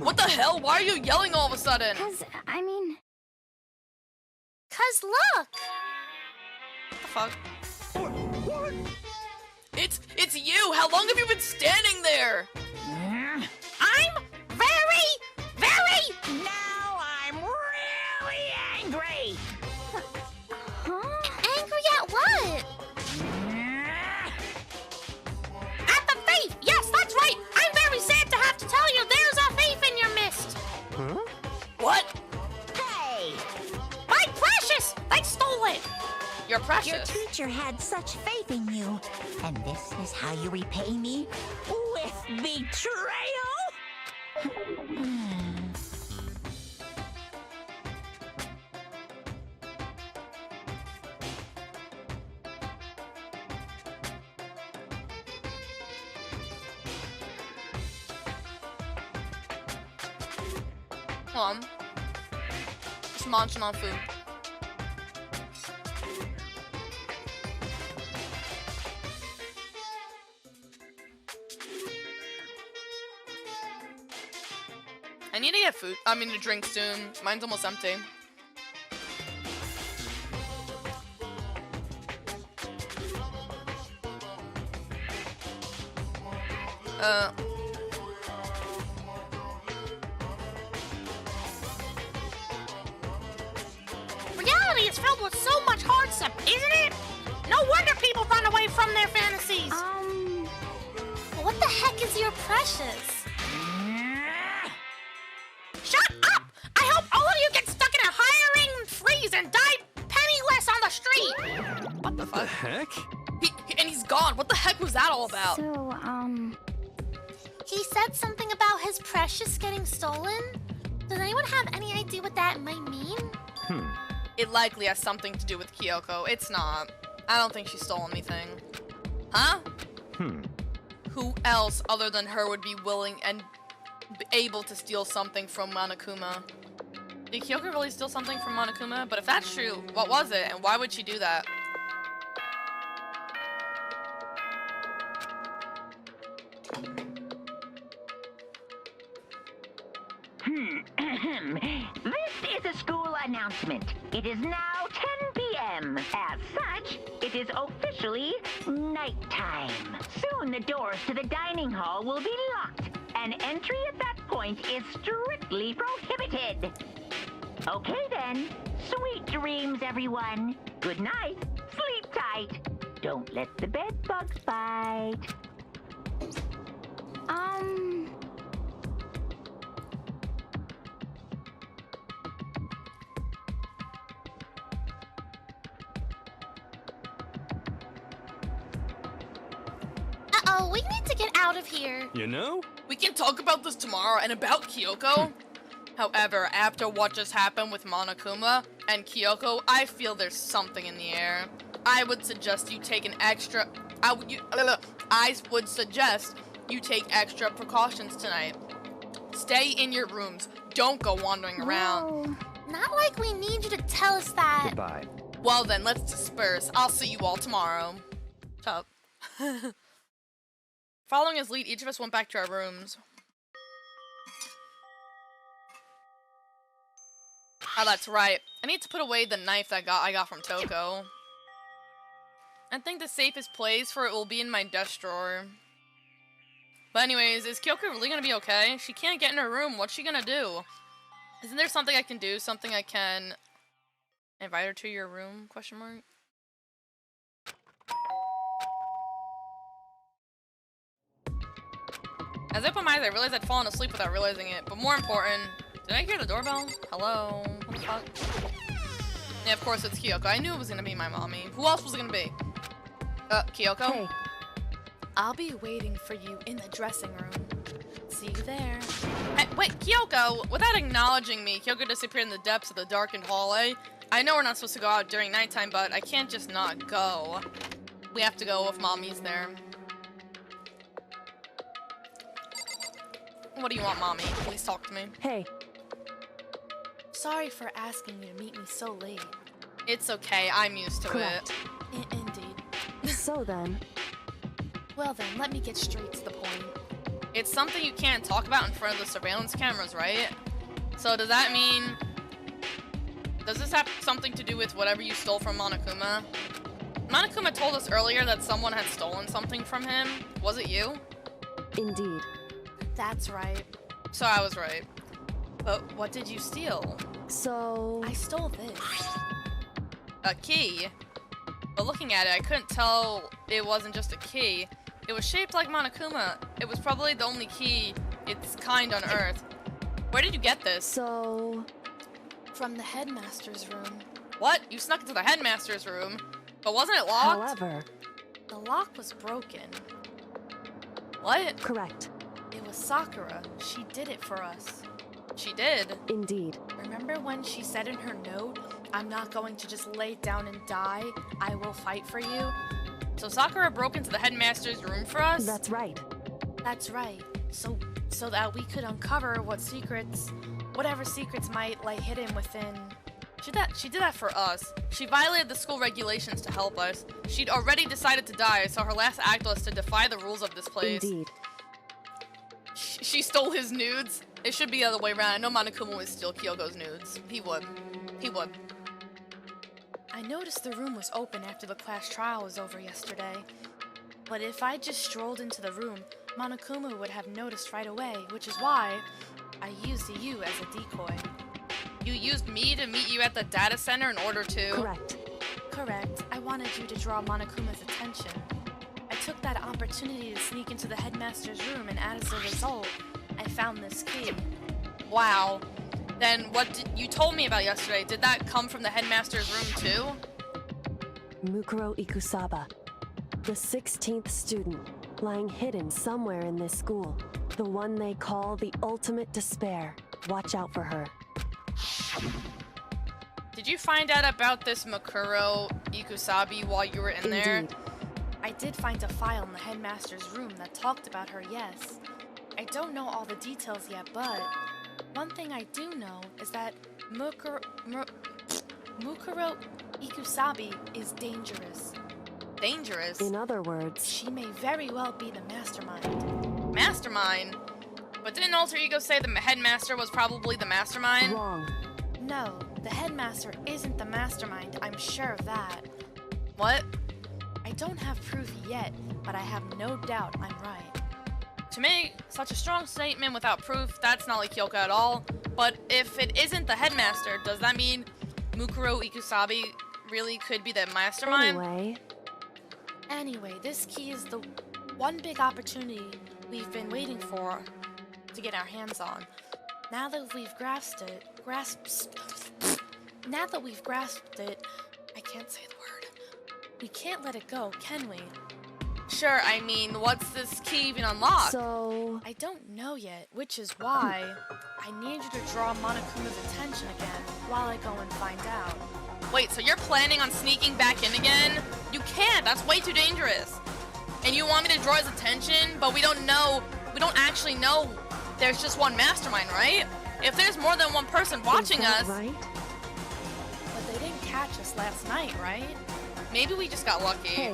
What the hell? Why are you yelling all of a sudden? Cause, I mean... Cause look! What the fuck? What? It's you! How long have you been standing there? I'm very... Now I'm really angry. Angry at what? At the thief! Yes, that's right! I'm very sad to have to tell you there's a thief in your midst! Huh? What? Hey! My precious! They stole it! You're precious. Your teacher had such faith in you. And this is how you repay me? With betrayal? Just munching on food. I need to get food. I mean, to drink soon. Mine's almost empty. Reality is filled with so much hardship, isn't it? No wonder people run away from their fantasies. What the heck is your precious? Shut up! I hope all of you get stuck in a hiring freeze and die penniless on the street. What the What the fuck? heck? And he's gone. What the heck was that all about? So, He said something about his precious getting stolen? Does anyone have any idea what that might mean? It likely has something to do with Kyoko. It's not. I don't think she stole anything. Huh? Who else other than her would be willing and able to steal something from Monokuma? Did Kyoko really steal something from Monokuma? But if that's true, what was it and why would she do that? This is a school announcement. It is now 10 p.m. As such, it is officially nighttime. Soon the doors to the dining hall will be locked, and entry at that point is strictly prohibited. Okay then. Sweet dreams, everyone. Good night. Sleep tight. Don't let the bed bugs bite. Uh-oh, we need to get out of here. You know? We can talk about this tomorrow and about Kyoko. However, after what just happened with Monokuma and Kyoko, I feel there's something in the air. I would suggest you take extra precautions tonight. Stay in your rooms. Don't go wandering around. Not like we need you to tell us that. Goodbye. Well then, let's disperse. I'll see you all tomorrow. Shut up. Following his lead, each of us went back to our rooms. Oh, that's right. I need to put away the knife that I got from Toko. I think the safest place for it will be in my desk drawer. But anyways, is Kyoko really gonna be okay? She can't get in her room. What's she gonna do? Isn't there something I can do? Something I can invite her to your room? Question mark. As I opened my eyes, I realized I'd fallen asleep without realizing it. But more important, did I hear the doorbell? Hello? What the fuck? Yeah, of course it's Kyoko. I knew it was gonna be my mommy. Who else was it gonna be? Kyoko? Hey, I'll be waiting for you in the dressing room. See you there. Hey, wait, Kyoko! Without acknowledging me, Kyoko disappeared in the depths of the darkened hallway. I know we're not supposed to go out during nighttime, but I can't just not go. We have to go if mommy's there. What do you want, mommy? Please talk to me. hey, Sorry for asking you to meet me so late. It's okay, I'm used to correct. it. Indeed. So then, Well then, let me get straight to the point. It's something you can't talk about in front of the surveillance cameras, right? So does that mean... Does this have something to do with whatever you stole from Monokuma? Monokuma told us earlier that someone had stolen something from him. Was it you? indeed. That's right. So I was right. But what did you steal? So, I stole this. A key. But looking at it, I couldn't tell it wasn't just a key. It was shaped like Monokuma. It was probably the only key its kind on Earth. Where did you get this? so, From the headmaster's room. What? You snuck into the headmaster's room? But wasn't it locked? however, The lock was broken. What? correct. It was Sakura. She did it for us. She did. Indeed. Remember when she said in her note, I'm not going to just lay down and die, I will fight for you? So Sakura broke into the headmaster's room for us? That's right. That's right. So that we could uncover whatever secrets might lie hidden within. She did that for us. She violated the school regulations to help us. She'd already decided to die, so her last act was to defy the rules of this place. Indeed. She stole his nudes. It should be the other way around. I know Monokuma would steal Kyoko's nudes. He would. He would. I noticed the room was open after the class trial was over yesterday. But if I just strolled into the room, Monokuma would have noticed right away, which is why I used you as a decoy. You used me to meet you at the data center in order to... Correct. Correct. I wanted you to draw Monokuma's attention. I took that opportunity to sneak into the headmaster's room, and as a result, I found this key. Wow. Then what you told me about yesterday, did that come from the headmaster's room too? Mukuro Ikusaba, the 16th student, lying hidden somewhere in this school. The one they call the ultimate despair. Watch out for her. Did you find out about this Mukuro Ikusabi while you were in there? Indeed. I did find a file in the headmaster's room that talked about her, yes. I don't know all the details yet, but one thing I do know is that Mukuro Ikusabi is dangerous. Dangerous? In other words, She may very well be the mastermind. Mastermind? But didn't Alter Ego say the headmaster was probably the mastermind? wrong. No, the headmaster isn't the mastermind, I'm sure of that. What? I don't have proof yet, but I have no doubt I'm right. To make such a strong statement without proof, that's not like Kyoko at all. But if it isn't the headmaster, does that mean Mukuro Ikusabi really could be the mastermind? Anyway, this key is the one big opportunity we've been waiting for to get our hands on. Now that we've grasped it, I can't say the word. We can't let it go, can we? Sure, I mean, what's this key even unlock? So, I don't know yet, which is why I need you to draw Monokuma's attention again while I go and find out. Wait, so you're planning on sneaking back in again? You can't, that's way too dangerous. And you want me to draw his attention, but we don't actually know there's just one mastermind, right? If there's more than one person watching is that us... right? But they didn't catch us last night, right? Maybe we just got lucky. Hey,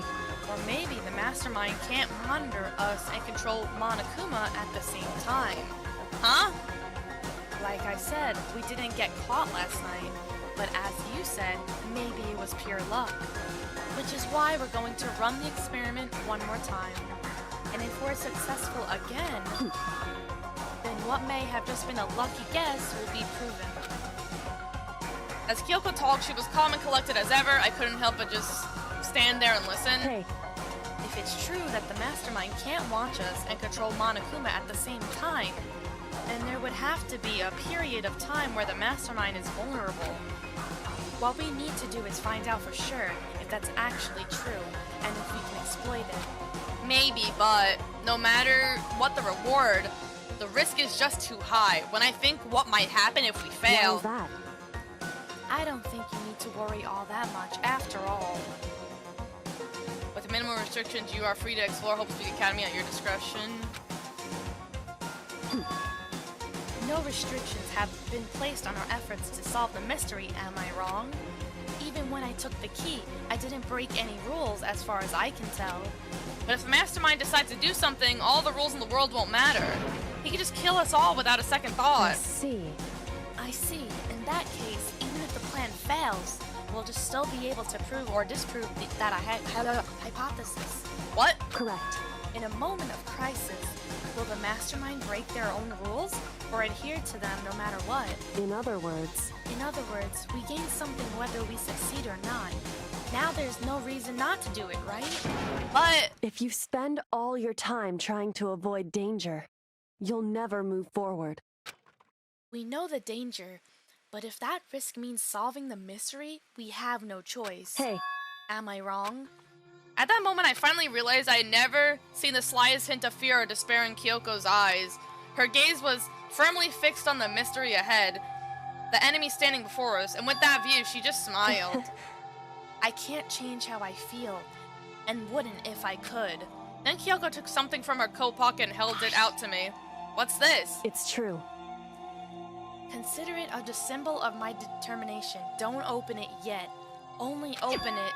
Or maybe the mastermind can't monitor us and control Monokuma at the same time. Huh? Like I said, we didn't get caught last night, but as you said, maybe it was pure luck. Which is why we're going to run the experiment one more time. And if we're successful again, then what may have just been a lucky guess will be proven. As Kyoko talked, she was calm and collected as ever. I couldn't help but just stand there and listen. hey, If it's true that the mastermind can't watch us and control Monokuma at the same time, then there would have to be a period of time where the mastermind is vulnerable. What we need to do is find out for sure if that's actually true and if we can exploit it. Maybe, but no matter what the reward, the risk is just too high. When I think what might happen if we fail. Why is that? I don't think you need to worry all that much after all. With minimum restrictions, you are free to explore Hope Speed Academy at your discretion. No restrictions have been placed on our efforts to solve the mystery, am I wrong? Even when I took the key, I didn't break any rules as far as I can tell. But if the mastermind decides to do something, all the rules in the world won't matter. He could just kill us all without a second I thought. see. I see. In that case, even if the plan fails, we'll just still be able to prove or disprove that I had a hypothesis. What? Correct. In a moment of crisis, will the mastermind break their own rules or adhere to them no matter what? In other words, We gain something whether we succeed or not. Now there's no reason not to do it, right? But if you spend all your time trying to avoid danger, you'll never move forward. We know the danger, but if that risk means solving the mystery, we have no choice. Hey, Am I wrong? at that moment, I finally realized I had never seen the slightest hint of fear or despair in Kyoko's eyes. Her gaze was firmly fixed on the mystery ahead, the enemy standing before us, and with that view, she just smiled. I can't change how I feel, and wouldn't if I could. Then Kyoko took something from her coat pocket and held it out to me. What's this? it's true. Consider it a symbol of my determination. Don't open it yet. Only open it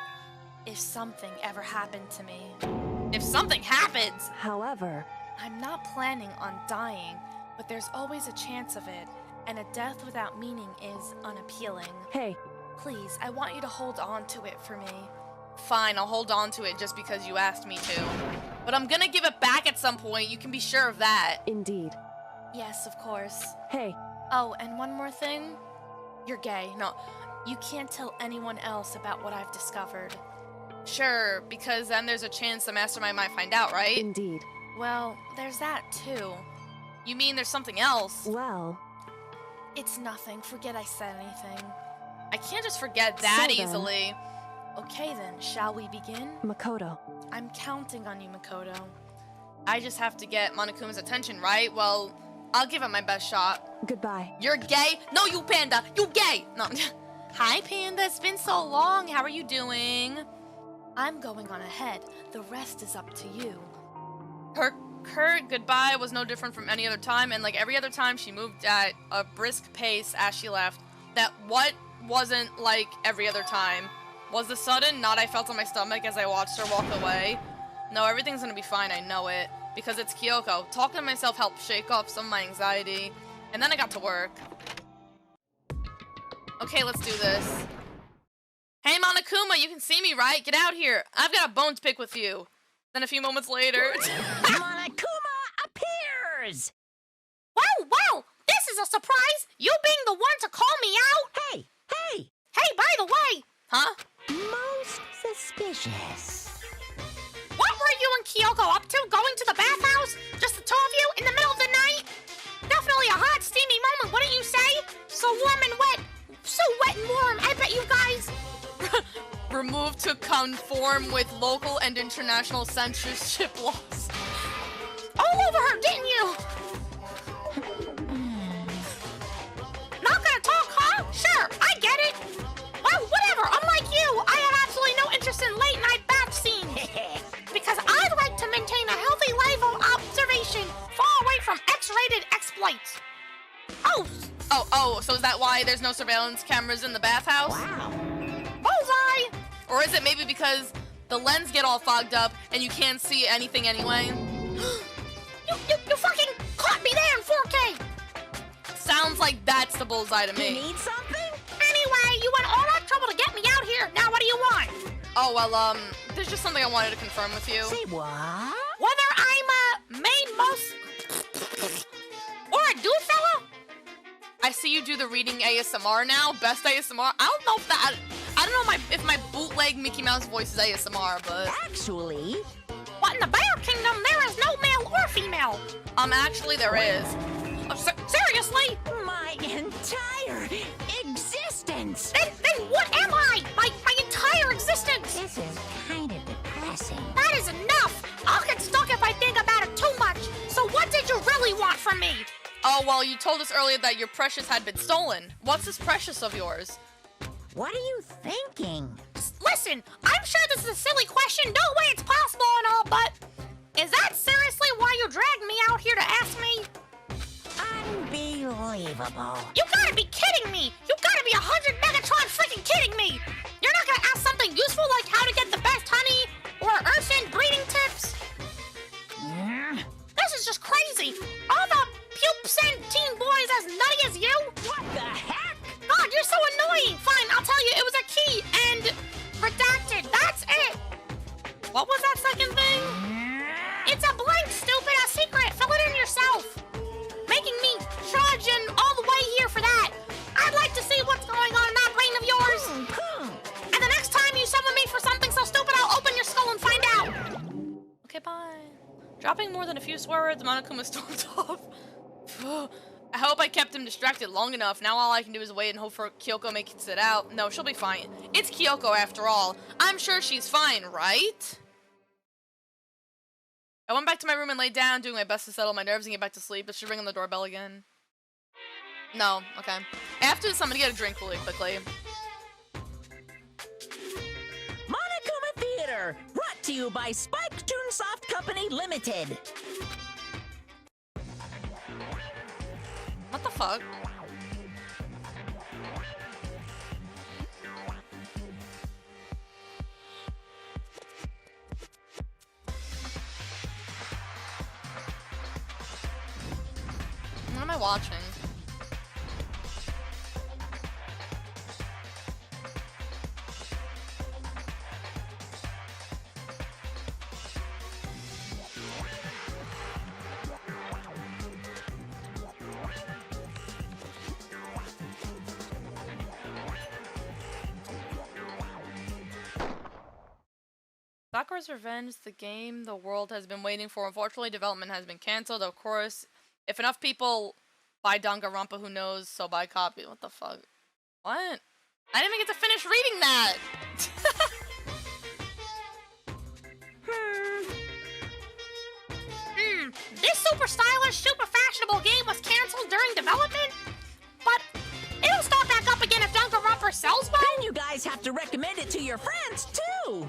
if something ever happened to me. If something happens! However, I'm not planning on dying, but there's always a chance of it, and a death without meaning is unappealing. hey, Please, I want you to hold on to it for me. Fine, I'll hold on to it just because you asked me to. But I'm gonna give it back at some point, you can be sure of that. indeed. Yes, of course. Hey, Oh, and one more thing. You're gay. No, you can't tell anyone else about what I've discovered. Sure, because then there's a chance the mastermind might find out, right? indeed. Well, there's that too. You mean there's something else? Well, It's nothing. Forget I said anything. I can't just forget that So then- easily. Okay then, shall we begin? Makoto, I'm counting on you, Makoto. I just have to get Monokuma's attention, right? Well, I'll give it my best shot. goodbye. You're gay? No, you panda! You gay! No. Hi, panda. It's been so long. How are you doing? I'm going on ahead. The rest is up to you. Her curt goodbye was no different from any other time, and like every other time, she moved at a brisk pace as she left. That what wasn't like every other time was the sudden knot I felt on my stomach as I watched her walk away. No, everything's gonna be fine, I know it. Because it's Kyoko. Talking to myself helped shake off some of my anxiety. And then I got to work. Okay, let's do this. Hey, Monokuma, you can see me, right? Get out here. I've got a bone to pick with you. Then a few moments later... Monokuma appears! Wow! This is a surprise! You being the one to call me out? Hey! Hey, by the way, Huh? Most suspicious. what were you and Kyoko up to? Going to the bathhouse? Just the two of you in the middle of the night? Definitely a hot, steamy moment, wouldn't you say? So warm and wet. So wet and warm, I bet you guys. Removed to conform with local and international censorship laws. All over her, didn't you? Not gonna talk, huh? Sure, I get it. Well, whatever, unlike you, I have absolutely no interest in late night bath scenes. Because I'd like to maintain a healthy life of observation, far away from X-rated exploits. Oh, so is that why there's no surveillance cameras in the bathhouse? Wow. Bullseye! Or is it maybe because the lens get all fogged up and you can't see anything anyway? You fucking caught me there in 4K! Sounds like that's the bullseye to You me. need something? Anyway, you went all that trouble to get me out here. Now what do you want? Oh, well, there's just something I wanted to confirm with you. Say what? Whether I'm a main most or a dude fella? I see you do the reading ASMR now. Best ASMR. I don't know if my bootleg Mickey Mouse voice is ASMR, but Actually, but in the Bear Kingdom, there is no male or female. Actually, there is. Seriously? My entire existence! Then what am I? My entire existence? This is kind of depressing. That is enough! I'll get stuck if I think about it too much. So what did you really want from me? Oh, well, you told us earlier that your precious had been stolen. What's this precious of yours? What are you thinking? Listen, I'm sure this is a silly question, no way it's possible and all, but is that seriously why you dragged me out here to ask me? Unbelievable. You gotta be kidding me! You gotta be 100 Megatron freaking kidding me! You're not gonna ask something useful like how to get the best honey or Urshan breeding tips? This is just crazy! All the pupes and teen boys as nutty as you? What the heck? God, you're so annoying! Fine, I'll tell you, it was a key and redacted. That's it! What was that second thing? It's a blank, stupid, a secret. Fill it in yourself. Making me trudge and all the way here for that. I'd like to see what's going on in that brain of yours. And the next time you summon me for something so stupid, I'll open your skull and find out. Okay, bye. Dropping more than a few swear words, Monokuma stormed off. I hope I kept him distracted long enough. Now all I can do is wait and hope for Kyoko makes it out. No, she'll be fine. It's Kyoko after all. I'm sure she's fine, right? I went back to my room and laid down, doing my best to settle my nerves and get back to sleep. Does she ring on the doorbell again? No, okay. After this, I'm gonna get a drink really quickly. Monokuma Theater, brought to you by Spike Toonsoft Company Limited. What the fuck? What am I watching? Sakura's Revenge, the game the world has been waiting for. Unfortunately, development has been cancelled. Of course, if enough people buy Danganronpa, who knows, so buy a copy. What the fuck? What? I didn't even get to finish reading that! This super stylish, super fashionable game was canceled during development? But it'll start back up again if Danganronpa sells well? Then you guys have to recommend it to your friends, too.